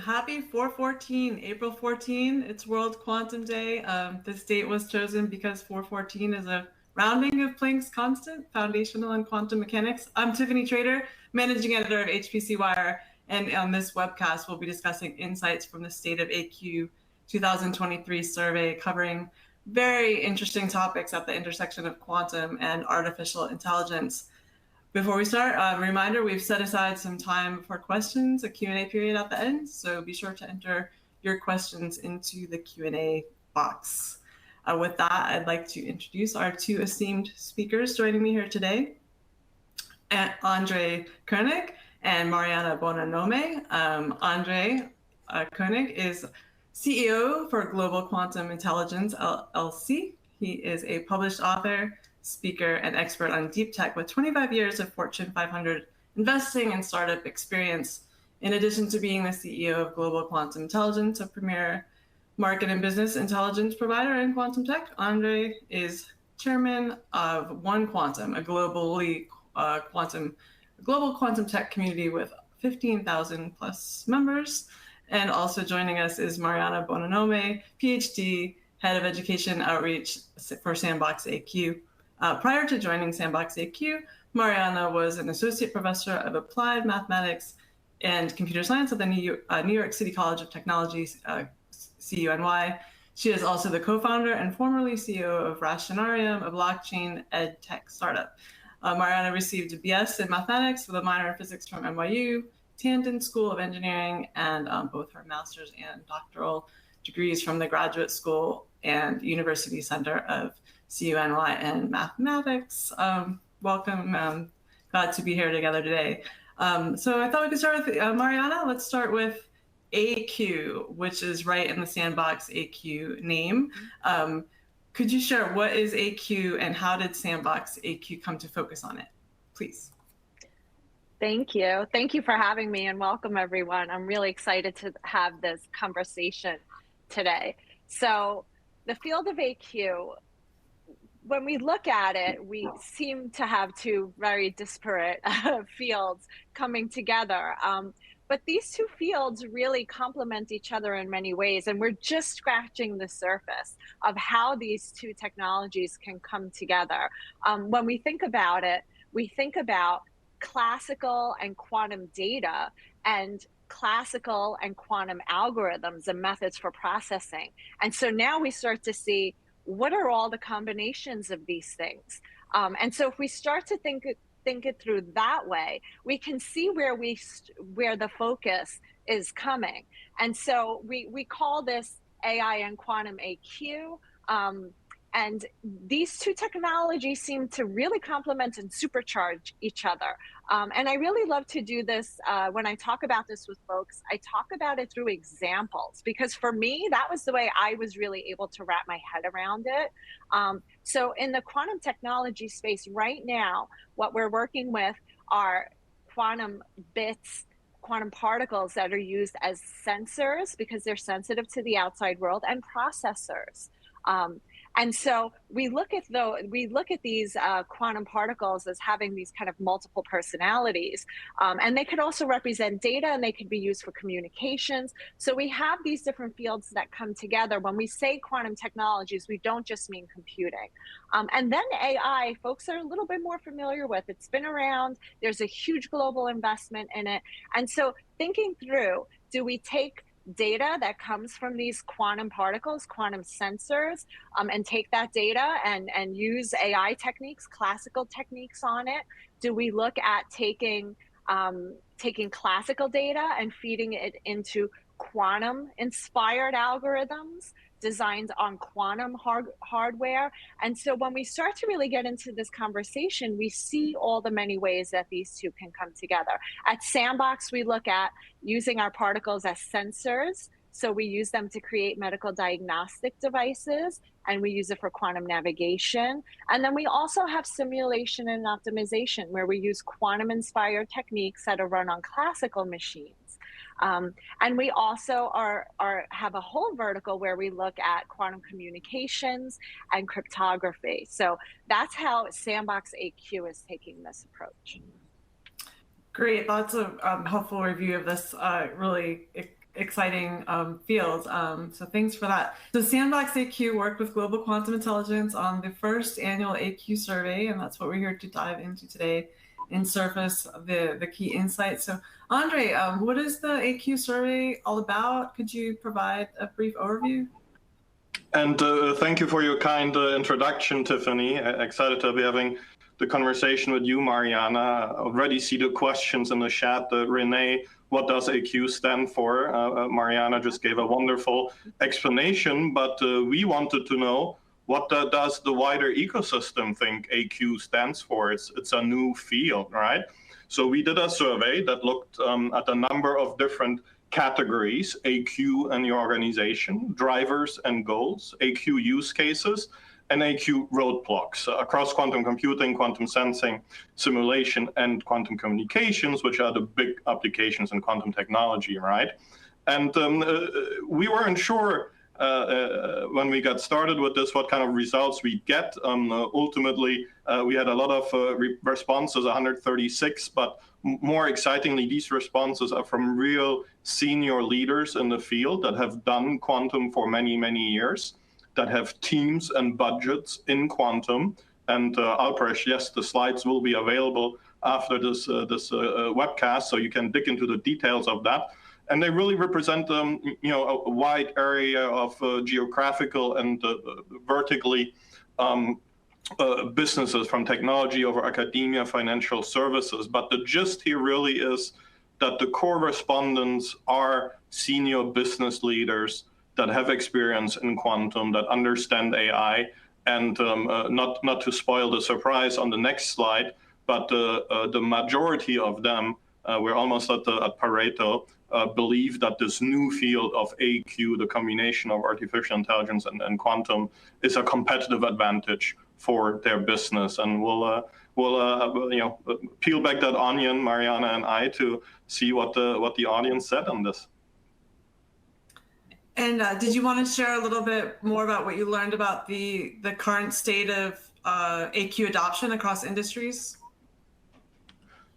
Happy 4/14, April 14. It's World Quantum Day. This date was chosen because 4/14 is a rounding of Planck's constant, foundational in quantum mechanics. I'm Tiffany Trader, managing editor of HPCwire, and on this webcast, we'll be discussing insights from the State of AQ 2023 survey covering very interesting topics at the intersection of quantum and artificial intelligence. Before we start, a reminder, we've set aside some time for questions, a Q&A period at the end, so be sure to enter your questions into the Q&A box. With that, I'd like to introduce our two esteemed speakers joining me here today, André König and Marianna Bonanome. André König is CEO for Global Quantum Intelligence, LLC. He is a published author, speaker, and expert on deep tech with 25 years of Fortune 500 investing and startup experience. In addition to being the CEO of Global Quantum Intelligence, a premier market and business intelligence provider in quantum tech, André is chairman of One Quantum, a global quantum tech community with 15,000 plus members. And also joining us is Marianna Bonanome, PhD, head of education outreach for SandboxAQ. Prior to joining SandboxAQ, Marianna was an associate professor of applied mathematics and computer science at the New York City College of Technology, CUNY. She is also the co-founder and formerly CEO of Rationarium, a blockchain ed tech startup. Marianna received a BS in mathematics with a minor in physics from NYU, Tandon School of Engineering, and both her master's and doctoral degrees from the Graduate School and University Center of CUNY and mathematics. Welcome, glad to be here together today. So I thought we could start with Marianna. Let's start with AQ, which is right in the SandboxAQ name. Could you share what is AQ and how did SandboxAQ come to focus on it, please? Thank you. Thank you for having me and welcome everyone. I'm really excited to have this conversation today. So the field of AQ, when we look at it, we seem to have two very disparate fields coming together. But these two fields really complement each other in many ways, and we're just scratching the surface of how these two technologies can come together. When we think about it, we think about classical and quantum data and classical and quantum algorithms and methods for processing. And so now we start to see what are all the combinations of these things. And so if we start to think it through that way, we can see where the focus is coming. And so we call this AI and quantum AQ. And these two technologies seem to really complement and supercharge each other. And I really love to do this when I talk about this with folks. I talk about it through examples, because for me, that was the way I was really able to wrap my head around it. So in the quantum technology space right now, what we're working with are quantum bits, quantum particles that are used as sensors because they're sensitive to the outside world, and processors. And so we look at these quantum particles as having these kind of multiple personalities, and they could also represent data, and they could be used for communications. So we have these different fields that come together. When we say quantum technologies, we don't just mean computing. And then AI, folks are a little bit more familiar with. It's been around. There's a huge global investment in it. And so thinking through, do we take data that comes from these quantum particles, quantum sensors, and take that data and use AI techniques, classical techniques on it? Do we look at taking classical data and feeding it into quantum-inspired algorithms designed on quantum hardware? And so when we start to really get into this conversation, we see all the many ways that these two can come together. At Sandbox, we look at using our particles as sensors. So we use them to create medical diagnostic devices, and we use it for quantum navigation. And then we also have simulation and optimization, where we use quantum-inspired techniques that are run on classical machines. And we also have a whole vertical where we look at quantum communications and cryptography. So that's how SandboxAQ is taking this approach. Great, that's a helpful review of this really exciting field. So thanks for that. So SandboxAQ worked with Global Quantum Intelligence on the first annual AQ survey, and that's what we're here to dive into today and surface the key insights. So Andre, what is the AQ survey all about? Could you provide a brief overview? And thank you for your kind introduction, Tiffany. Excited to be having the conversation with you, Marianna. I already see the questions in the chat. Renee, what does AQ stand for? Marianna just gave a wonderful explanation, but we wanted to know, what does the wider ecosystem think AQ stands for? It's a new field, right? So we did a survey that looked at a number of different categories: AQ and your organization, drivers and goals, AQ use cases, and AQ roadblocks across quantum computing, quantum sensing, simulation, and quantum communications, which are the big applications in quantum technology, right? And we weren't sure when we got started with this what kind of results we'd get. Ultimately, we had a lot of responses, 136, but more excitingly, these responses are from real senior leaders in the field that have done quantum for many, many years, that have teams and budgets in quantum. And Alpesh, yes, the slides will be available after this webcast, so you can dig into the details of that. And they really represent a wide area of geographical and vertically businesses, from technology over academia, financial services. But the gist here really is that the core respondents are senior business leaders that have experience in quantum, that understand AI, and not to spoil the surprise on the next slide, but the majority of them, we're almost at Pareto, believe that this new field of AQ, the combination of artificial intelligence and quantum, is a competitive advantage for their business. And we'll peel back that onion, Marianna and I, to see what the audience said on this. And did you want to share a little bit more about what you learned about the current state of AQ adoption across industries?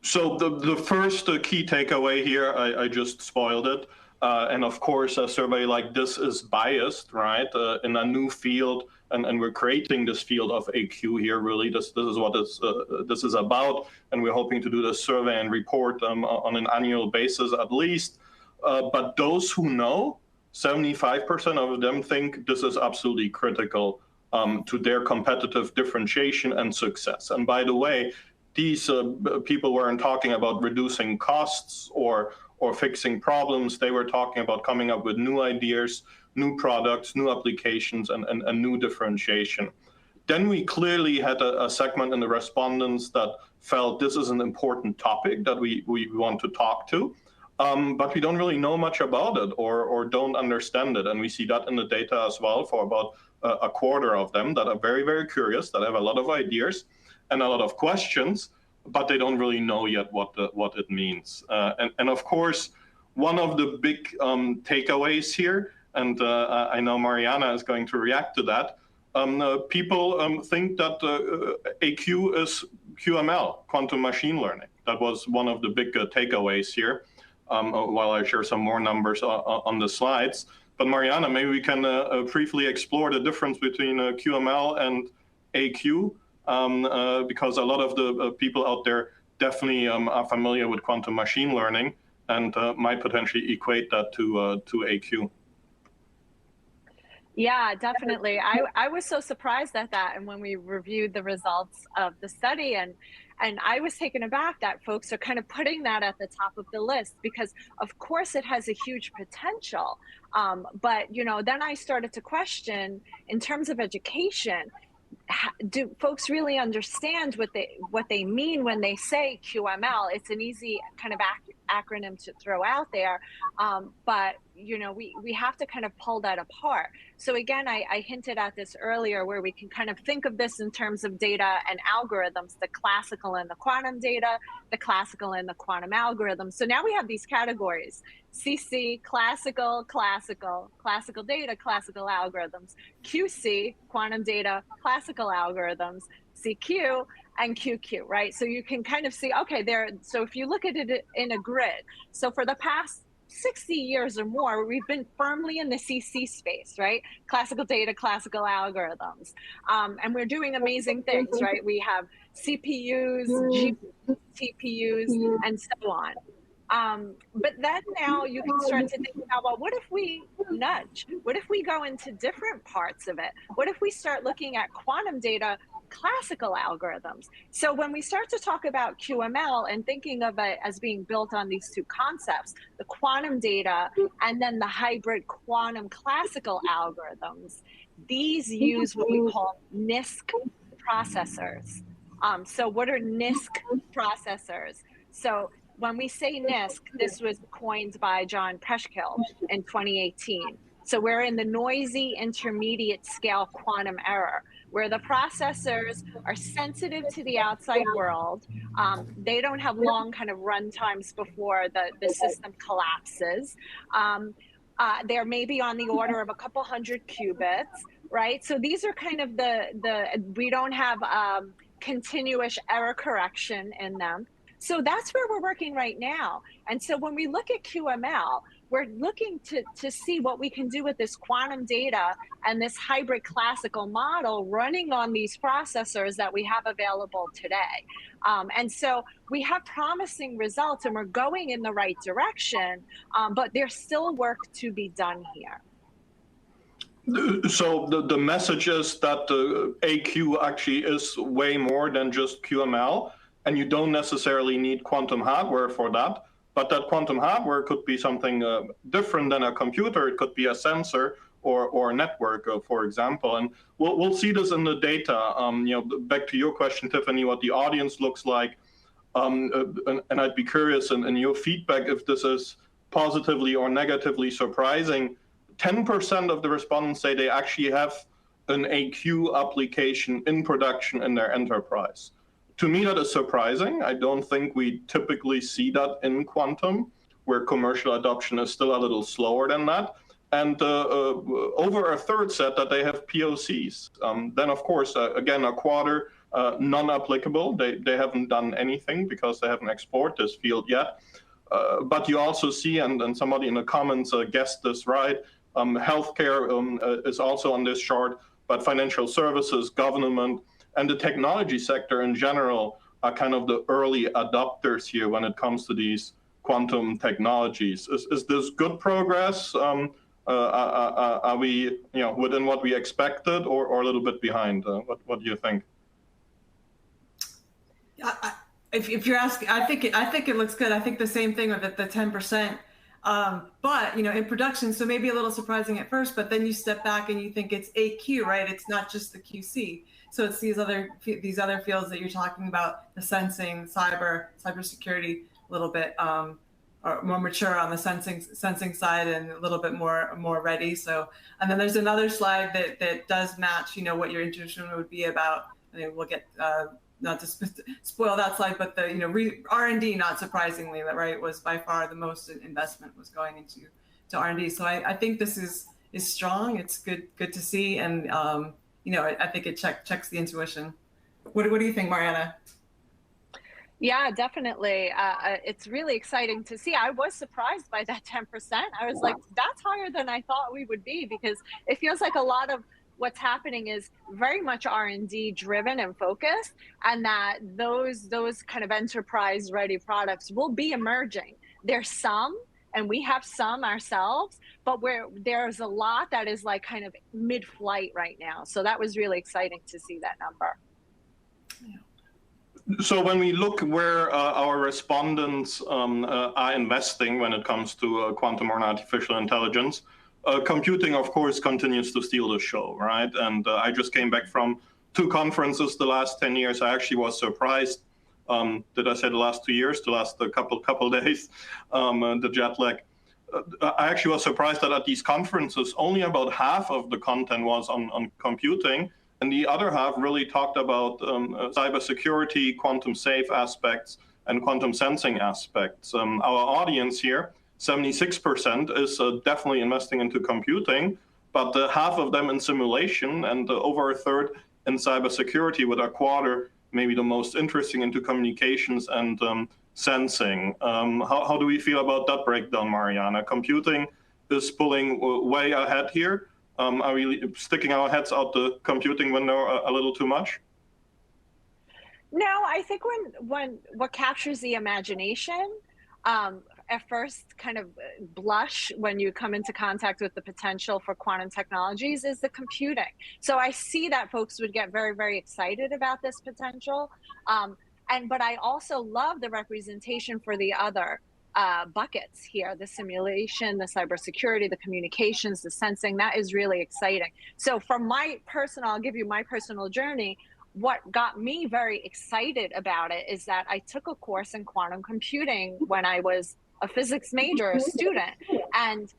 So the first key takeaway here, I just spoiled it. And of course, a survey like this is biased, right? In a new field, and we're creating this field of AQ here, really. This is what this is about. And we're hoping to do this survey and report on an annual basis at least. But those who know, 75% of them think this is absolutely critical to their competitive differentiation and success. And by the way, these people weren't talking about reducing costs or fixing problems. They were talking about coming up with new ideas, new products, new applications, and new differentiation. Then we clearly had a segment in the respondents that felt this is an important topic that we want to talk to. But we don't really know much about it or don't understand it. And we see that in the data as well for about a quarter of them that are very, very curious, that have a lot of ideas and a lot of questions, but they don't really know yet what it means. And of course, one of the big takeaways here, and I know Marianna is going to react to that, people think that AQ is QML, quantum machine learning. That was one of the big takeaways here. While I share some more numbers on the slides. But Marianna, maybe we can briefly explore the difference between QML and AQ, because a lot of the people out there definitely are familiar with quantum machine learning and might potentially equate that to AQ. Yeah, definitely. I was so surprised at that. And when we reviewed the results of the study, and I was taken aback that folks are kind of putting that at the top of the list, because of course it has a huge potential. But, then I started to question, in terms of education, do folks really understand what they mean when they say QML? It's an easy kind of acronym to throw out there, but we have to kind of pull that apart. So again, I hinted at this earlier, where we can kind of think of this in terms of data and algorithms: the classical and the quantum data, the classical and the quantum algorithms. So now we have these categories: CC, classical data, classical algorithms; QC, quantum data, classical algorithms; CQ, and QQ, right? So you can kind of see, okay, so if you look at it in a grid, so for the past 60 years or more, we've been firmly in the CC space, right? Classical data, classical algorithms. And we're doing amazing things, right? We have CPUs, GPUs, TPUs, and so on. But then now you can start to think about, well, what if we nudge? What if we go into different parts of it? What if we start looking at quantum data, classical algorithms? So when we start to talk about QML and thinking of it as being built on these two concepts, the quantum data and then the hybrid quantum classical algorithms, these use what we call NISQ processors. So what are NISQ processors? So when we say NISQ, this was coined by John Preskill in 2018. So we're in the noisy intermediate scale quantum era, where the processors are sensitive to the outside world. They don't have long kind of run times before the system collapses. They're maybe on the order of a couple hundred qubits, right? So these are kind of we don't have continuous error correction in them. So that's where we're working right now. And so when we look at QML, we're looking to see what we can do with this quantum data and this hybrid classical model running on these processors that we have available today. And so we have promising results and we're going in the right direction, but there's still work to be done here. So the message is that the AQ actually is way more than just QML, and you don't necessarily need quantum hardware for that, but that quantum hardware could be something different than a computer. It could be a sensor or a network, for example. And we'll see this in the data. Back to your question, Tiffany, what the audience looks like. And I'd be curious in your feedback if this is positively or negatively surprising. 10% of the respondents say they actually have an AQ application in production in their enterprise. To me, that is surprising. I don't think we typically see that in quantum, where commercial adoption is still a little slower than that. And over a third said that they have POCs. Then, of course, again, a quarter non-applicable. They haven't done anything because they haven't exported this field yet. But you also see, and somebody in the comments guessed this right, healthcare is also on this chart, but financial services, government, and the technology sector in general are kind of the early adopters here when it comes to these quantum technologies. Is this good progress? Are we, within what we expected, or a little bit behind? What do you think? If you're asking, I think it looks good. I think the same thing with the 10%. But in production, so maybe a little surprising at first, but then you step back and you think it's AQ, right? It's not just the QC. So it's these other fields that you're talking about, the sensing, cybersecurity, a little bit or more mature on the sensing side and a little bit more ready. So, and then there's another slide that does match, what your intuition would be about. I mean, we'll get not to spoil that slide, but the R&D, not surprisingly, right, was by far the most investment was going into R&D. So I think this is strong. It's good to see, and I think it checks the intuition. What do you think, Marianna? Yeah, definitely. It's really exciting to see. I was surprised by that 10%. I was like, that's higher than I thought we would be, because it feels like a lot of what's happening is very much R&D driven and focused, and that those kind of enterprise ready products will be emerging. There's some, and we have some ourselves, but there's a lot that is like kind of mid-flight right now. So that was really exciting to see that number. So when we look where our respondents are investing when it comes to quantum or artificial intelligence, computing, of course, continues to steal the show, right? And I just came back from 2 conferences the last 10 years. I actually was surprised. Did I say the last 2 years? The last couple days, the jet lag. I actually was surprised that at these conferences, only about half of the content was on computing, and the other half really talked about cybersecurity, quantum safe aspects, and quantum sensing aspects. Our audience here, 76% is definitely investing into computing, but half of them in simulation, and over a third in cybersecurity, with a quarter maybe the most interesting into communications and sensing. How do we feel about that breakdown, Marianna? Computing is pulling way ahead here. Are we sticking our heads out the computing window a little too much? No, I think when what captures the imagination, at first kind of blush when you come into contact with the potential for quantum technologies is the computing. So I see that folks would get very, very excited about this potential. But I also love the representation for the other buckets here, the simulation, the cybersecurity, the communications, the sensing. That is really exciting. So from my personal, I'll give you my personal journey. What got me very excited about it is that I took a course in quantum computing when I was a physics major student, and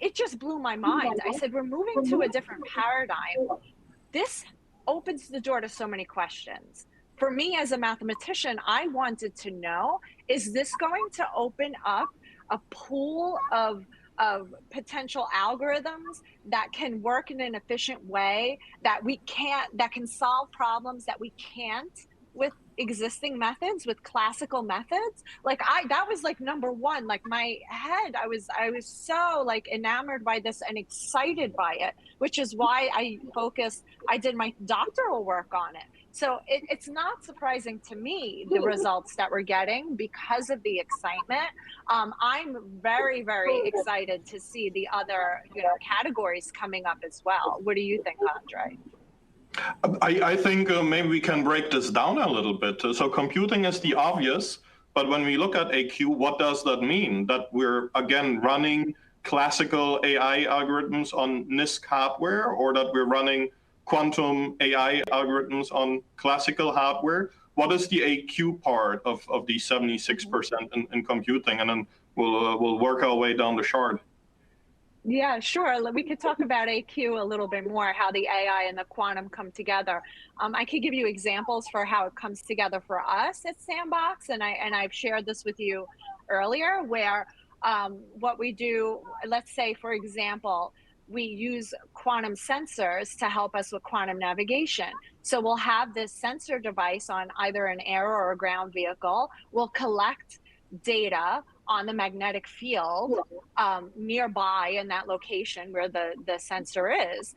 it just blew my mind. I said, we're moving to a different paradigm. This opens the door to so many questions. For me as a mathematician, I wanted to know, is this going to open up a pool of potential algorithms that can work in an efficient way, that can solve problems that we can't with existing methods, with classical methods? Like that was like number one. Like my head, I was so like enamored by this and excited by it, which is why I did my doctoral work on it. So it's not surprising to me, the results that we're getting because of the excitement. I'm very, very excited to see the other categories coming up as well. What do you think, Andre? I think maybe we can break this down a little bit. So computing is the obvious, but when we look at AQ, what does that mean? That we're, again, running classical AI algorithms on NISQ hardware, or that we're running quantum AI algorithms on classical hardware? What is the AQ part of the 76% in computing? And then we'll work our way down the chart. Yeah, sure. We could talk about AQ a little bit more, how the AI and the quantum come together. I could give you examples for how it comes together for us at Sandbox, and I've shared this with you earlier, where what we do, let's say, for example, we use quantum sensors to help us with quantum navigation. So we'll have this sensor device on either an air or a ground vehicle. We'll collect data on the magnetic field nearby in that location where the sensor is.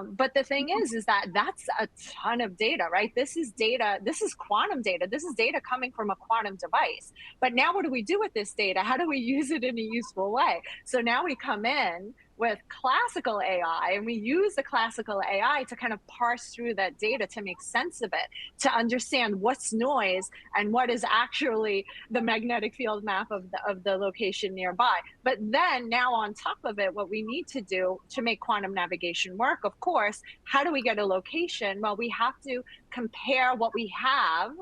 But the thing is that that's a ton of data, right? This is data, this is quantum data. This is data coming from a quantum device. But now what do we do with this data? How do we use it in a useful way? So now we come in with classical AI, and we use the classical AI to kind of parse through that data to make sense of it, to understand what's noise and what is actually the magnetic field map of the location nearby. But then now on top of it, what we need to do to make quantum navigation work, of course, how do we get a location? Well, we have to compare what we have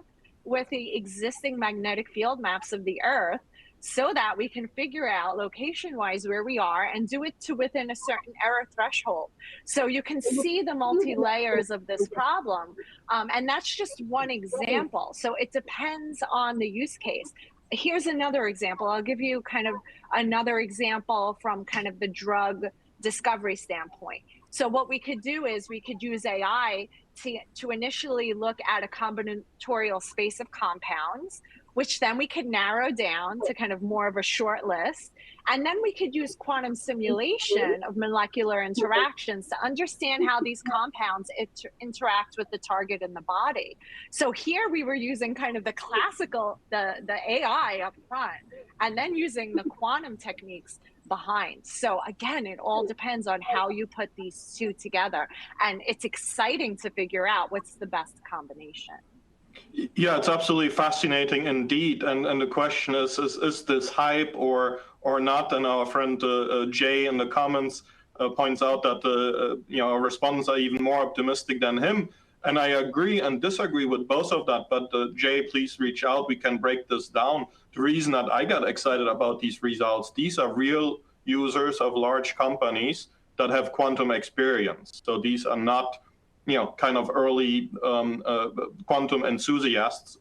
with the existing magnetic field maps of the Earth, so that we can figure out location-wise where we are and do it to within a certain error threshold. So you can see the multi-layers of this problem. And that's just one example. So it depends on the use case. Here's another example. I'll give you kind of another example from kind of the drug discovery standpoint. So what we could do is we could use AI to initially look at a combinatorial space of compounds, which then we could narrow down to kind of more of a short list. And then we could use quantum simulation of molecular interactions to understand how these compounds interact with the target in the body. So here we were using kind of the classical, the AI up front, and then using the quantum techniques behind. So again, it all depends on how you put these two together. And it's exciting to figure out what's the best combination. Yeah, it's absolutely fascinating indeed. And the question is this hype or not? And our friend Jay in the comments points out that our respondents are even more optimistic than him. And I agree and disagree with both of that. But Jay, please reach out. We can break this down. The reason that I got excited about these results, these are real users of large companies that have quantum experience. So these are not kind of early quantum enthusiasts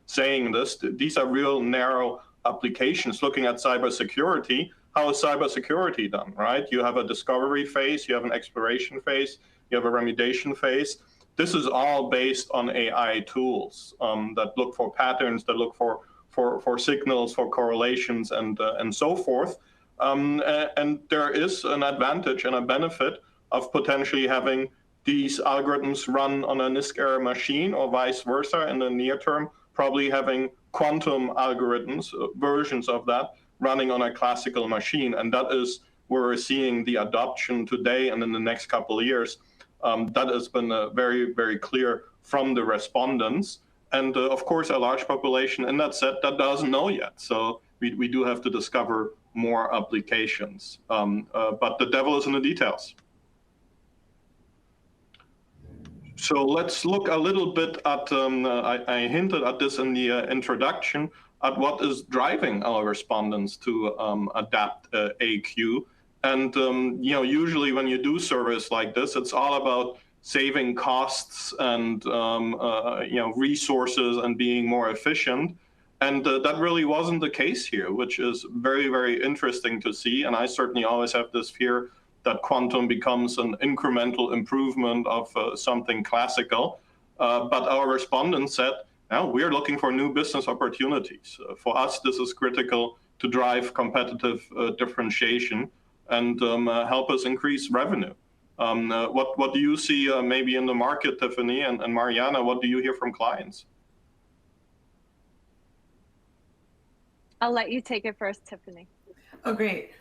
saying this. These are real narrow applications looking at cybersecurity. How is cybersecurity done, right? You have a discovery phase, you have an exploration phase, you have a remediation phase. This is all based on AI tools that look for patterns, that look for for signals, for correlations, and so forth. And there is an advantage and a benefit of potentially having these algorithms run on a NISQ-error machine, or vice versa in the near term, probably having quantum algorithms, versions of that, running on a classical machine. And that is where we're seeing the adoption today and in the next couple of years. That has been very, very clear from the respondents. And of course, a large population in that set that doesn't know yet. So we do have to discover more applications. But the devil is in the details. So let's look a little bit at, I hinted at this in the introduction, at what is driving our respondents to adapt AQ. And usually when you do surveys like this, it's all about saving costs and resources and being more efficient. And that really wasn't the case here, which is very, very interesting to see. And I certainly always have this fear that quantum becomes an incremental improvement of something classical. But our respondents said, now we're looking for new business opportunities. For us, this is critical to drive competitive differentiation and help us increase revenue. What do you see maybe in the market, Tiffany, and Marianna, what do you hear from clients? I'll let you take it first, Tiffany. Oh, great.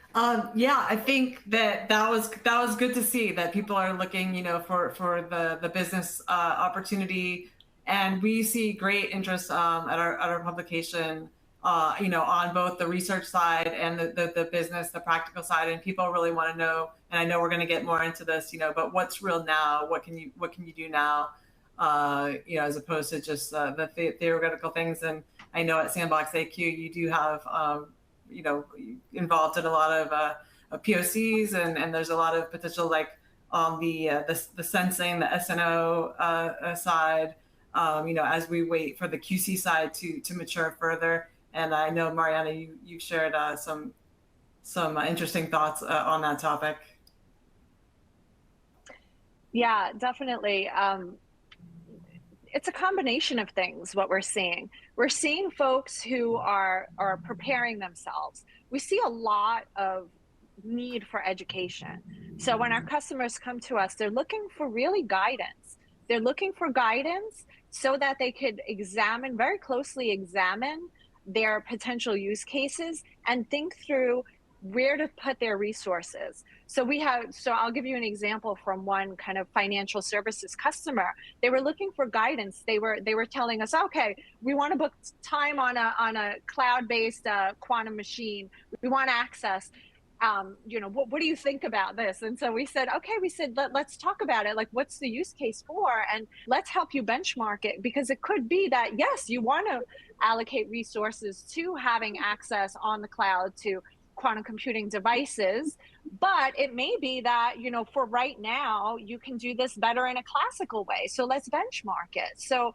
Yeah, I think that was good to see that people are looking, for the business opportunity, and we see great interest at our publication, on both the research side and the business, the practical side, and people really want to know. And I know we're going to get more into this, but what's real now? What can you do now? As opposed to just the theoretical things. And I know at SandboxAQ you do have involved in a lot of POCs, and there's a lot of potential, like on the sensing, the SNO side, as we wait for the QC side to mature further. And I know, Marianna, you shared some interesting thoughts on that topic. Yeah, definitely. It's a combination of things, what we're seeing. We're seeing folks who are preparing themselves. We see a lot of need for education. So when our customers come to us, they're looking for really guidance. They're looking for guidance so that they could very closely examine their potential use cases and think through where to put their resources. So I'll give you an example from one kind of financial services customer. They were looking for guidance. They were telling us, okay, we want to book time on a cloud-based quantum machine. We want access. What do you think about this? And so we said, let's talk about it. Like, what's the use case for? And let's help you benchmark it, because it could be that, yes, you want to allocate resources to having access on the cloud to quantum computing devices, but it may be that, for right now, you can do this better in a classical way. So let's benchmark it. So,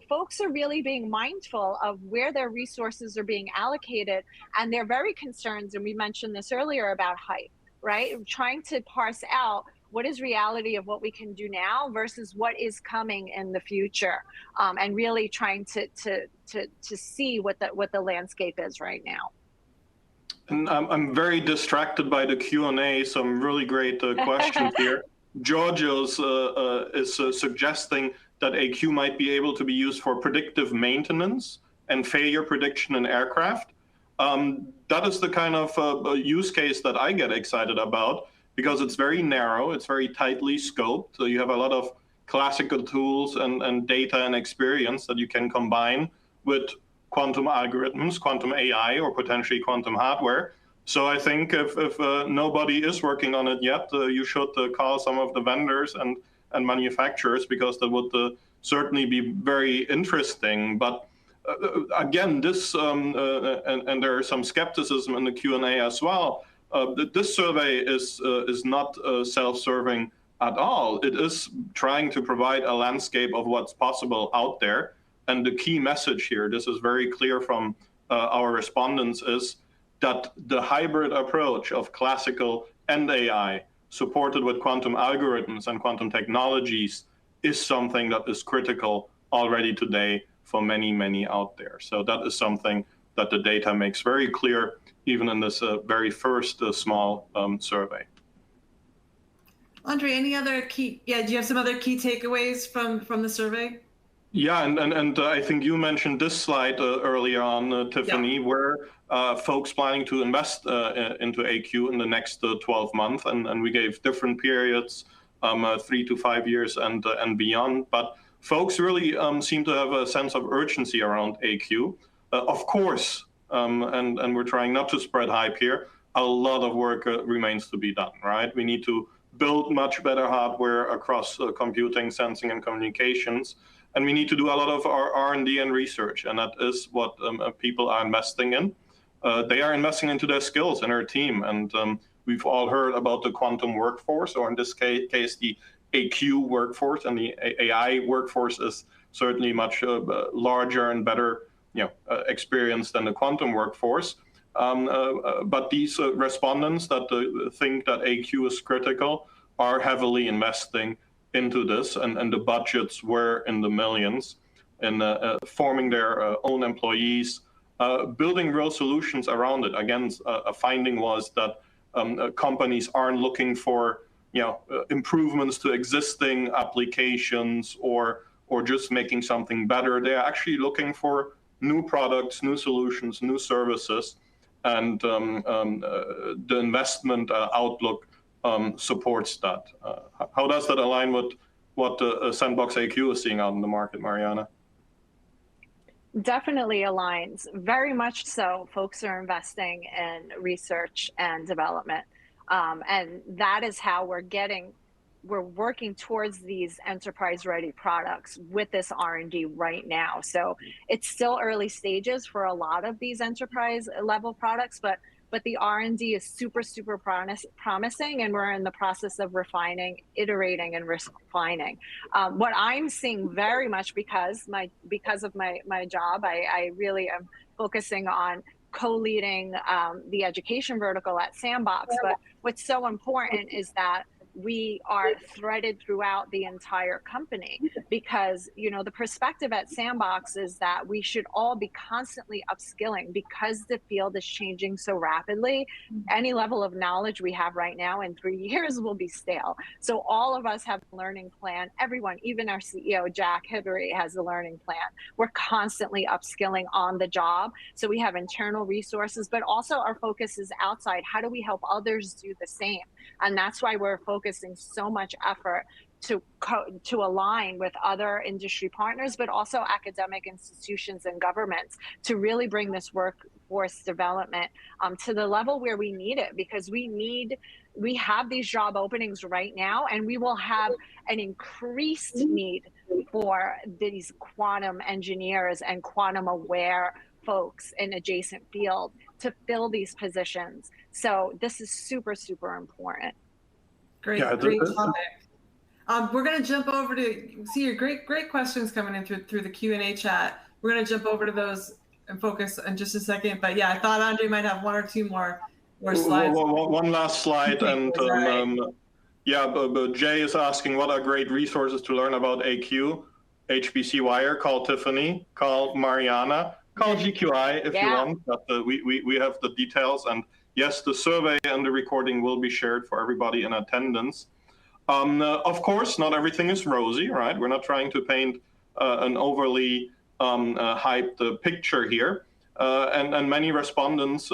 folks are really being mindful of where their resources are being allocated, and they're very concerned, and we mentioned this earlier, about hype, right? Trying to parse out what is reality of what we can do now versus what is coming in the future, and really trying to see what the landscape is right now. And I'm very distracted by the Q&A, some really great questions here. Giorgio's is suggesting that AQ might be able to be used for predictive maintenance and failure prediction in aircraft. That is the kind of use case that I get excited about, because it's very narrow, it's very tightly scoped. So you have a lot of classical tools and data and experience that you can combine with quantum algorithms, quantum AI, or potentially quantum hardware. So I think if nobody is working on it yet, you should call some of the vendors and manufacturers, because that would certainly be very interesting. But again, this, and there is some skepticism in the Q&A as well, this survey is not self-serving at all. It is trying to provide a landscape of what's possible out there. And the key message here, this is very clear from our respondents, is that the hybrid approach of classical and AI, supported with quantum algorithms and quantum technologies, is something that is critical already today for many, many out there. So that is something that the data makes very clear, even in this very first small survey. Andre, any other key? Yeah, do you have some other key takeaways from the survey? Yeah, and I think you mentioned this slide earlier on, Tiffany, where folks planning to invest into AQ in the next 12 months, and we gave different periods, 3 to 5 years and beyond. But folks really seem to have a sense of urgency around AQ. Of course, and we're trying not to spread hype here, a lot of work remains to be done, right? We need to build much better hardware across computing, sensing, and communications. And we need to do a lot of our R&D and research, and that is what people are investing in. They are investing into their skills and their team, and we've all heard about the quantum workforce, or in this case, the AQ workforce, and the AI workforce is certainly much larger and better, experienced than the quantum workforce. But these respondents that think that AQ is critical are heavily investing into this, and the budgets were in the millions, in forming their own employees, building real solutions around it. Again, a finding was that companies aren't looking for improvements to existing applications or just making something better. They're actually looking for new products, new solutions, new services, and the investment outlook supports that. How does that align with what SandboxAQ is seeing out in the market, Marianna? Definitely aligns, very much so. Folks are investing in research and development, and that is how we're working towards these enterprise-ready products with this R&D right now. So it's still early stages for a lot of these enterprise-level products, but the R&D is super, super promising, and we're in the process of refining, iterating, and refining. What I'm seeing very much because of my job, I really am focusing on co-leading the education vertical at Sandbox. But what's so important is that we are threaded throughout the entire company, because the perspective at Sandbox is that we should all be constantly upskilling, because the field is changing so rapidly. Any level of knowledge we have right now in 3 years will be stale. So all of us have a learning plan. Everyone, even our CEO, Jack Hibbery, has a learning plan. We're constantly upskilling on the job. So we have internal resources, but also our focus is outside. How do we help others do the same? And that's why we're focusing so much effort to align with other industry partners, but also academic institutions and governments, to really bring this workforce development to the level where we need it, because we have these job openings right now, and we will have an increased need for these quantum engineers and quantum aware folks in adjacent field to fill these positions. So this is super, super important. Great topic. We're going to jump over to see your great questions coming in through the Q&A chat. We're going to jump over to those and focus in just a second. But yeah, I thought Andre might have one or two more slides. One last slide, and but Jay is asking, what are great resources to learn about AQ? HPCwire, call Tiffany, call Marianna, call GQI if you want. But we have the details, and yes, the survey and the recording will be shared for everybody in attendance. Of course, not everything is rosy, right? We're not trying to paint an overly hyped picture here. And many respondents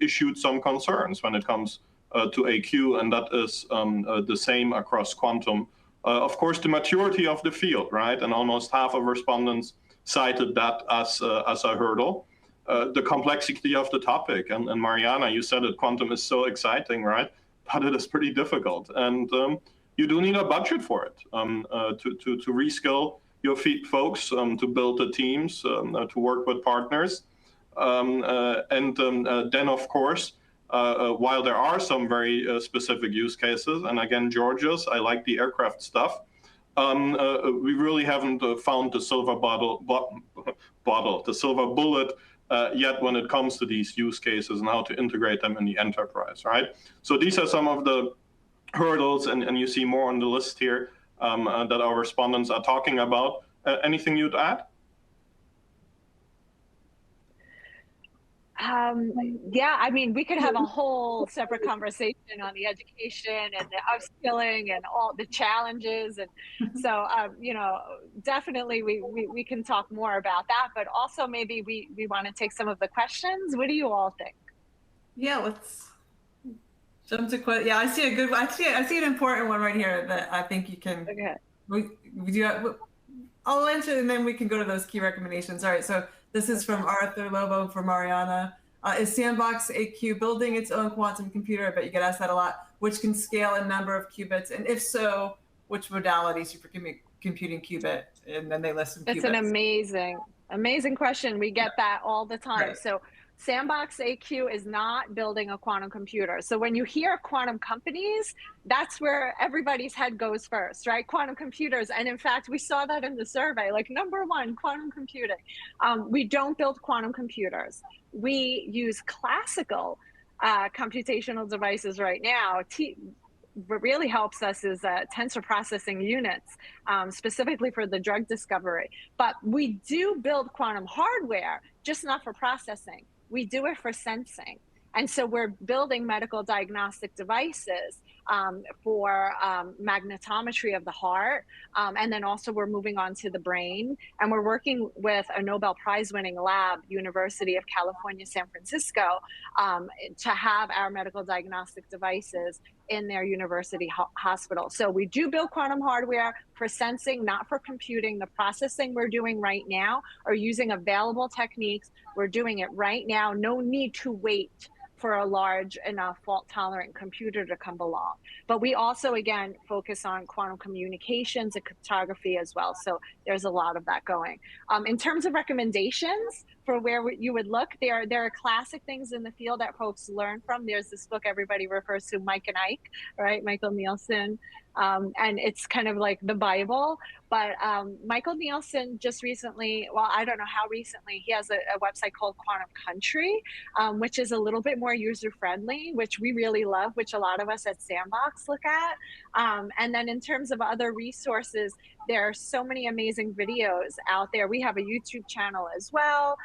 issued some concerns when it comes to AQ, and that is the same across quantum. Of course, the maturity of the field, right? And almost half of respondents cited that as a hurdle. The complexity of the topic, and Marianna, you said it, quantum is so exciting, right? But it is pretty difficult, and you do need a budget for it to reskill your folks, to build the teams, to work with partners, and then of course, while there are some very specific use cases, and again, Georgios, I like the aircraft stuff. We really haven't found the silver the silver bullet yet when it comes to these use cases and how to integrate them in the enterprise, right? So these are some of the hurdles, and you see more on the list here that our respondents are talking about. Anything you'd add? Yeah, I mean, we could have a whole separate conversation on the education and the upskilling and all the challenges. And so, definitely we can talk more about that, but also maybe we want to take some of the questions. What do you all think? Yeah, let's jump to question. Yeah, I see an important one right here that I think you can. Okay. I'll answer and then we can go to those key recommendations. All right, so this is from Arthur Lobo for Marianna. Is SandboxAQ building its own quantum computer? I bet you get asked that a lot. Which can scale a number of qubits, and if so, which modalities for computing qubit? And then they list some qubits. It's an amazing question. We get that all the time. Right. So SandboxAQ is not building a quantum computer. So when you hear quantum companies, that's where everybody's head goes first, right? Quantum computers. And in fact, we saw that in the survey, like #1, quantum computing. We don't build quantum computers. We use classical computational devices right now. What really helps us is tensor processing units, specifically for the drug discovery. But we do build quantum hardware, just not for processing. We do it for sensing. And so we're building medical diagnostic devices for magnetometry of the heart. And then also we're moving on to the brain. And we're working with a Nobel Prize winning lab, University of California, San Francisco, to have our medical diagnostic devices in their university hospital. So we do build quantum hardware for sensing, not for computing. The processing we're doing right now are using available techniques. We're doing it right now. No need to wait for a large enough fault-tolerant computer to come along. But we also, again, focus on quantum communications and cryptography as well. So there's a lot of that going. In terms of recommendations for where you would look, there are classic things in the field that folks learn from. There's this book everybody refers to, Mike and Ike, right? Michael Nielsen. And it's kind of like the Bible. But Michael Nielsen just recently, well, I don't know how recently, he has a website called Quantum Country, which is a little bit more user-friendly, which we really love, which a lot of us at Sandbox look at. And then in terms of other resources, there are so many amazing videos out there. We have a YouTube channel as well.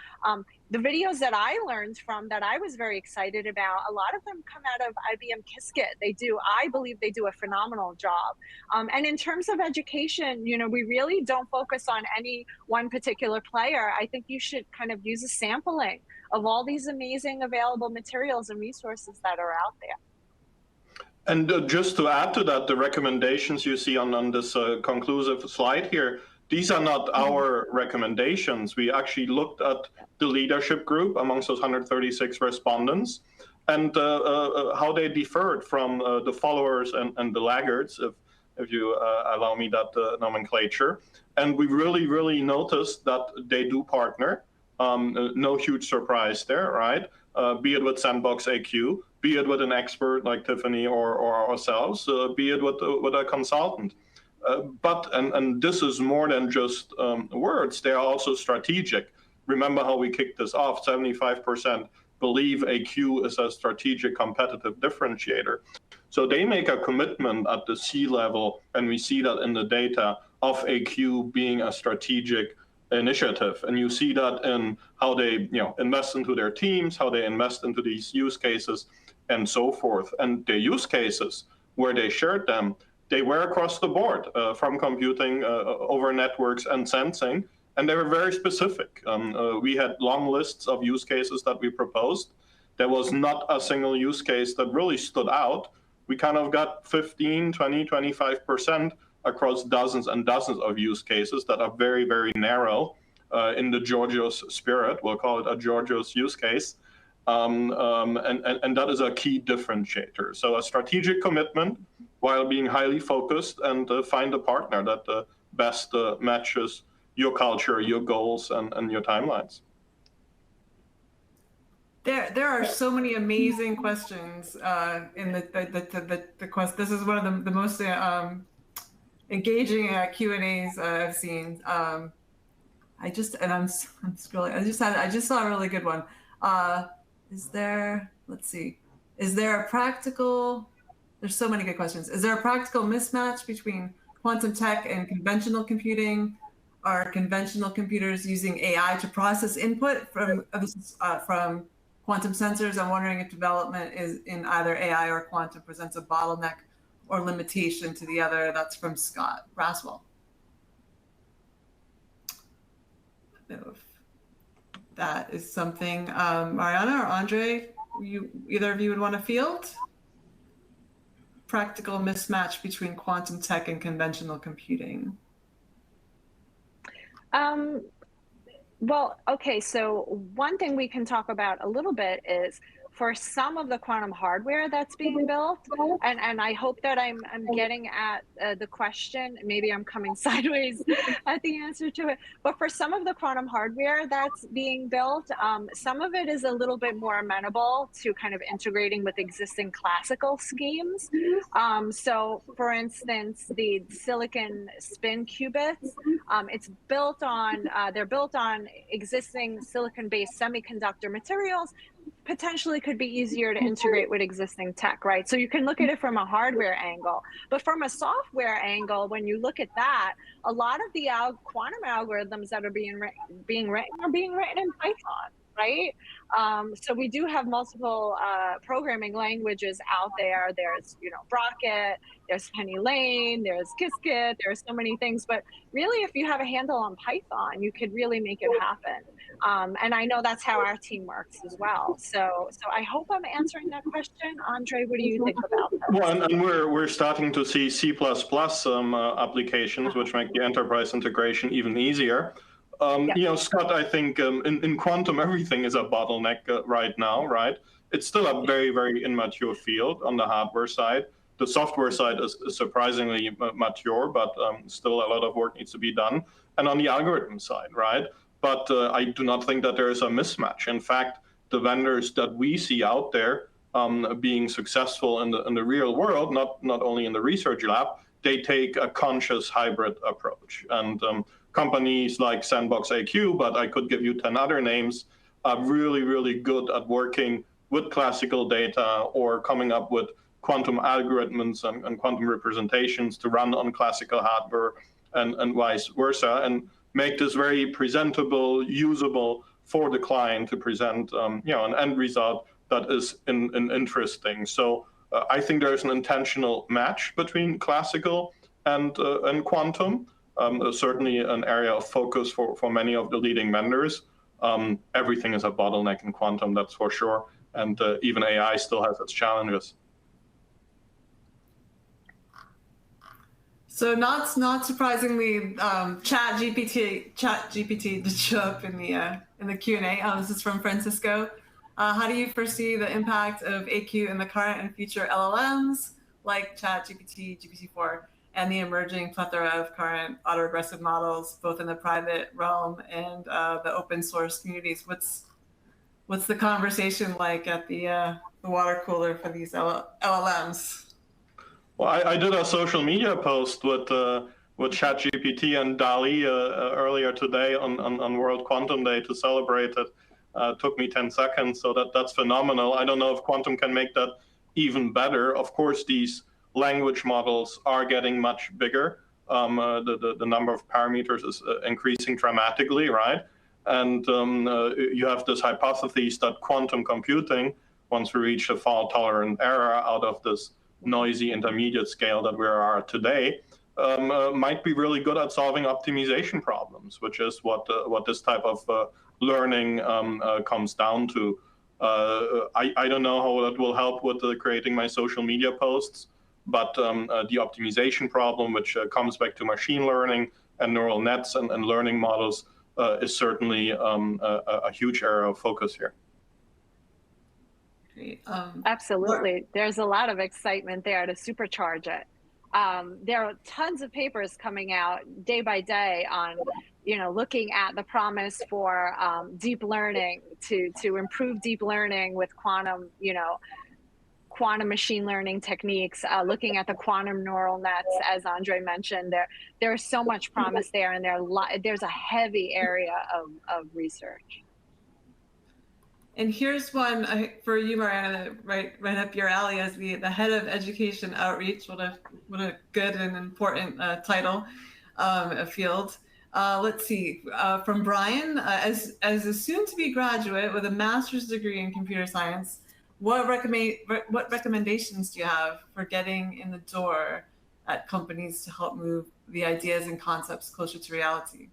The videos that I learned from that I was very excited about, a lot of them come out of IBM Qiskit. I believe they do a phenomenal job. And in terms of education, we really don't focus on any one particular player. I think you should kind of use a sampling of all these amazing available materials and resources that are out there. And just to add to that, the recommendations you see on this conclusive slide here, these are not our recommendations. We actually looked at the leadership group amongst those 136 respondents and how they differed from the followers and the laggards, if you allow me that nomenclature. And we really noticed that they do partner. No huge surprise there, right? Be it with SandboxAQ, be it with an expert like Tiffany or ourselves, be it with a consultant. But this is more than just words, they are also strategic. Remember how we kicked this off, 75% believe AQ is a strategic competitive differentiator. So they make a commitment at the C level, and we see that in the data of AQ being a strategic initiative. And you see that in how they invest into their teams, how they invest into these use cases and so forth. And the use cases where they shared them, they were across the board, from computing over networks and sensing, and they were very specific. We had long lists of use cases that we proposed. There was not a single use case that really stood out. We kind of got 15, 20, 25% across dozens and dozens of use cases that are very narrow in the Georgios spirit. We'll call it a Georgios use case. And that is a key differentiator. So a strategic commitment while being highly focused, and find a partner that best matches your culture, your goals, and your timelines. There are so many amazing questions in the quest. This is one of the most engaging Q&As I've seen. I'm scrolling. I just saw a really good one. There's so many good questions. Is there a practical mismatch between quantum tech and conventional computing? Are conventional computers using AI to process input from quantum sensors. I'm wondering if development is in either AI or quantum presents a bottleneck or limitation to the other. That's from Scott Braswell. If that is something, Marianna or Andre, either of you would want to field? Practical mismatch between quantum tech and conventional computing. Well, okay, so one thing we can talk about a little bit is for some of the quantum hardware that's being built, and I hope that I'm getting at the question, maybe I'm coming sideways at the answer to it, but for some of the quantum hardware that's being built, some of it is a little bit more amenable to kind of integrating with existing classical schemes. So for instance, the silicon spin qubits, it's built on, they're built on existing silicon-based semiconductor materials, potentially could be easier to integrate with existing tech, right? So you can look at it from a hardware angle, but from a software angle, when you look at that, a lot of the quantum algorithms that are being written are being written in Python, right? So we do have multiple programming languages out there. There's, Brocket, there's Penny Lane, there's Qiskit, there's so many things. But really, if you have a handle on Python, you could really make it happen. And I know that's how our team works as well. So I hope I'm answering that question. Andre, what do you think about that? Well, and we're starting to see C++ applications, which make the enterprise integration even easier. Scott, I think in quantum, everything is a bottleneck right now, right? It's still a very, very immature field on the hardware side. The software side is surprisingly mature, but still a lot of work needs to be done. And on the algorithm side, right? But I do not think that there is a mismatch. In fact, the vendors that we see out there being successful in the real world, not only in the research lab, they take a conscious hybrid approach. And companies like SandboxAQ, but I could give you 10 other names, are really, really good at working with classical data or coming up with quantum algorithms and quantum representations to run on classical hardware and vice versa, and make this very presentable, usable for the client to present an end result that is interesting. So I think there's an intentional match between classical and quantum. Certainly an area of focus for many of the leading vendors. Everything is a bottleneck in quantum, that's for sure. And even AI still has its challenges. So not surprisingly, ChatGPT did show up in the Q&A. This is from Francisco. How do you foresee the impact of AQ in the current and future LLMs like ChatGPT, GPT-4, and the emerging plethora of current autoregressive models, both in the private realm and the open source communities? What's the conversation like at the water cooler for these LLMs? Well, I did a social media post with ChatGPT and DALL-E earlier today on World Quantum Day to celebrate it. Took me 10 seconds, so that's phenomenal. I don't know if quantum can make that even better. Of course, these language models are getting much bigger. The number of parameters is increasing dramatically, right? And you have this hypothesis that quantum computing, once we reach a fault-tolerant era out of this noisy intermediate scale that we are today, might be really good at solving optimization problems, which is what this type of learning comes down to. I don't know how that will help with creating my social media posts, but the optimization problem, which comes back to machine learning and neural nets and learning models, is certainly a huge area of focus here. Absolutely. There's a lot of excitement there to supercharge it. There are tons of papers coming out day by day on, looking at the promise for deep learning to improve deep learning with quantum, quantum machine learning techniques, looking at the quantum neural nets, as Andre mentioned. There's so much promise there, and there's a heavy area of research. And here's one for you, Marianna, right up your alley as the head of education outreach. What a good and important title, a field. Let's see, from Brian, as a soon-to-be graduate with a master's degree in computer science, what recommendations do you have for getting in the door at companies to help move the ideas and concepts closer to reality?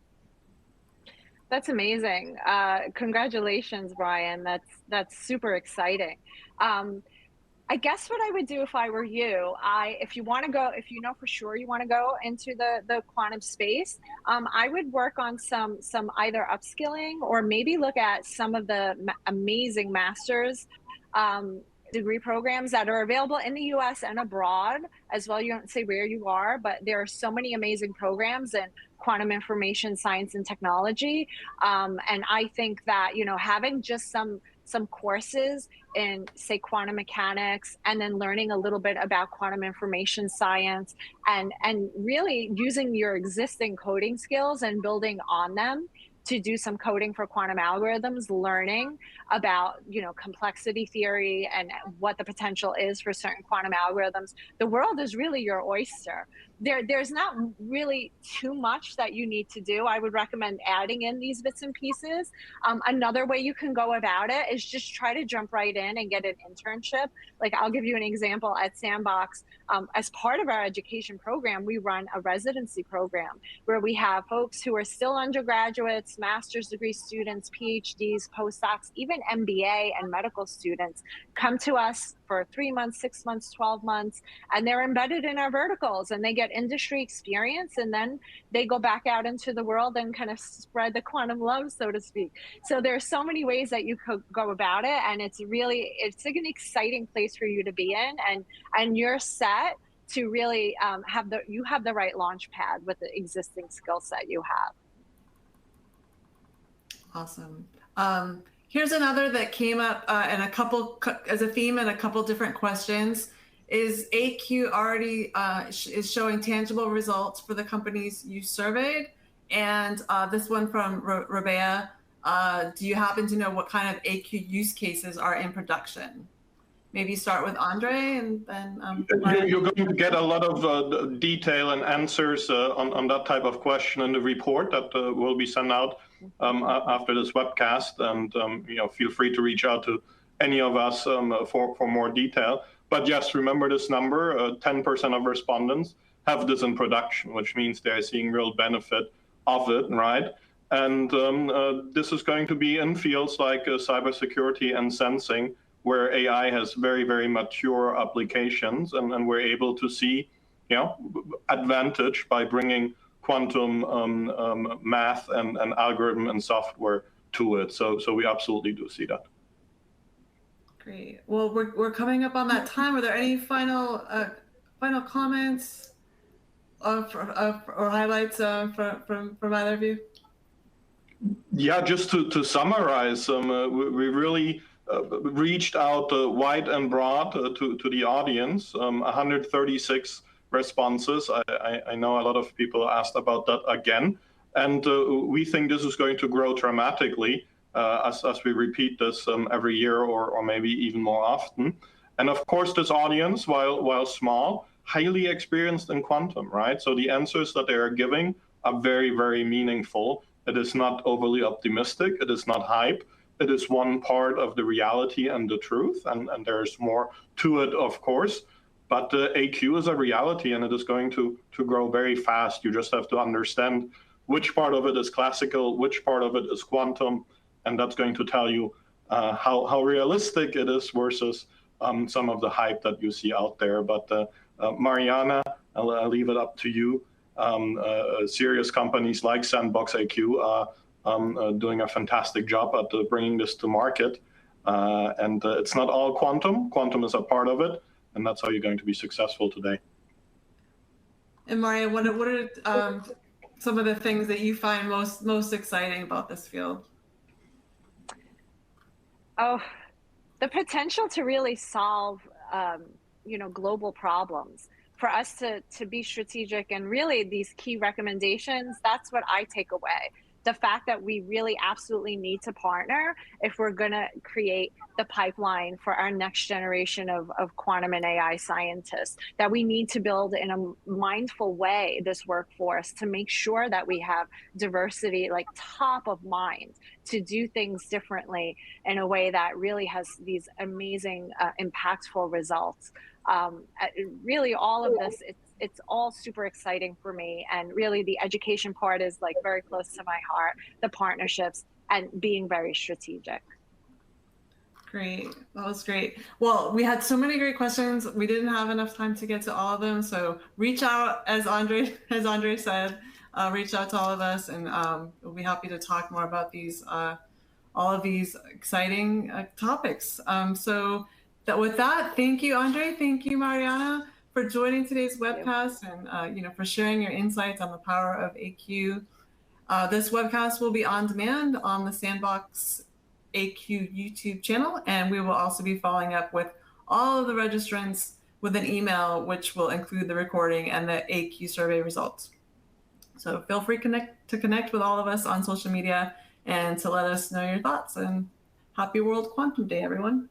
That's amazing. Congratulations, Brian. That's super exciting. I guess what I would do if I were you, if you want to go, if you know for sure you want to go into the quantum space, I would work on some either upskilling or maybe look at some of the amazing master's degree programs that are available in the US and abroad as well. You don't say where you are, but there are so many amazing programs in quantum information science and technology. And I think that, you know, having just some courses in, say, quantum mechanics, and then learning a little bit about quantum information science, and really using your existing coding skills and building on them to do some coding for quantum algorithms, learning about, you know, complexity theory and what the potential is for certain quantum algorithms. The world is really your oyster. There's not really too much that you need to do. I would recommend adding in these bits and pieces. Another way you can go about it is just try to jump right in and get an internship. Like, I'll give you an example at Sandbox. As part of our education program, we run a residency program where we have folks who are still undergraduates, master's degree students, PhDs, postdocs, even MBA and medical students come to us for 3 months, 6 months, 12 months, and they're embedded in our verticals and they get industry experience, and then they go back out into the world and kind of spread the quantum love, so to speak. So there are so many ways that you could go about it, and it's like an exciting place for you to be in, and you're set to really have the right launch pad with the existing skill set you have. Awesome. Here's another that came up as a theme in a couple different questions. Is AQ already is showing tangible results for the companies you surveyed? And this one from Rabea, do you happen to know what kind of AQ use cases are in production? Maybe start with Andre, and then you're going to get a lot of detail and answers on that type of question in the report that will be sent out after this webcast. And you know, feel free to reach out to any of us for more detail. But yes, remember this number: 10% of respondents have this in production, which means they're seeing real benefit of it, right? And this is going to be in fields like cybersecurity and sensing, where AI has very, very mature applications, and we're able to see, you know, advantage by bringing quantum math and algorithm and software to it. So we absolutely do see that. Great. Well, we're coming up on that time. Are there any final comments or highlights from either of you? Yeah, just to summarize, we really reached out wide and broad to the audience. 136 responses. I know a lot of people asked about that again, and we think this is going to grow dramatically as we repeat this every year or maybe even more often. And of course, this audience, while small, highly experienced in quantum, right? So the answers that they are giving are very, very meaningful. It is not overly optimistic. It is not hype. It is one part of the reality and the truth, and there's more to it, of course. But AQ is a reality, and it is going to grow very fast. You just have to understand which part of it is classical, which part of it is quantum, and that's going to tell you how realistic it is versus some of the hype that you see out there. But Marianna, I'll leave it up to you. Serious companies like SandboxAQ are doing a fantastic job at bringing this to market. And it's not all quantum. Quantum is a part of it, and that's how you're going to be successful today. And Maria, what are some of the things that you find most exciting about this field? Oh, the potential to really solve, global problems. For us to be strategic and really these key recommendations, that's what I take away. the fact that we really absolutely need to partner if we're going to create the pipeline for our next generation of quantum and AI scientists, that we need to build in a mindful way this workforce to make sure that we have diversity like top of mind to do things differently in a way that really has these amazing, impactful results. Really all of this, it's all super exciting for me. And really the education part is like very close to my heart, the partnerships and being very strategic. Great. That was great. Well, we had so many great questions. We didn't have enough time to get to all of them. So reach out, as André said, reach out to all of us, and we'll be happy to talk more about these, all of these exciting topics. So with that, thank you, André. Thank you, Marianna, for joining today's webcast and for sharing your insights on the power of AQ. This webcast will be on demand on the SandboxAQ YouTube channel, and we will also be following up with all of the registrants with an email, which will include the recording and the AQ survey results. So feel free to connect with all of us on social media and to let us know your thoughts. And happy World Quantum Day, everyone.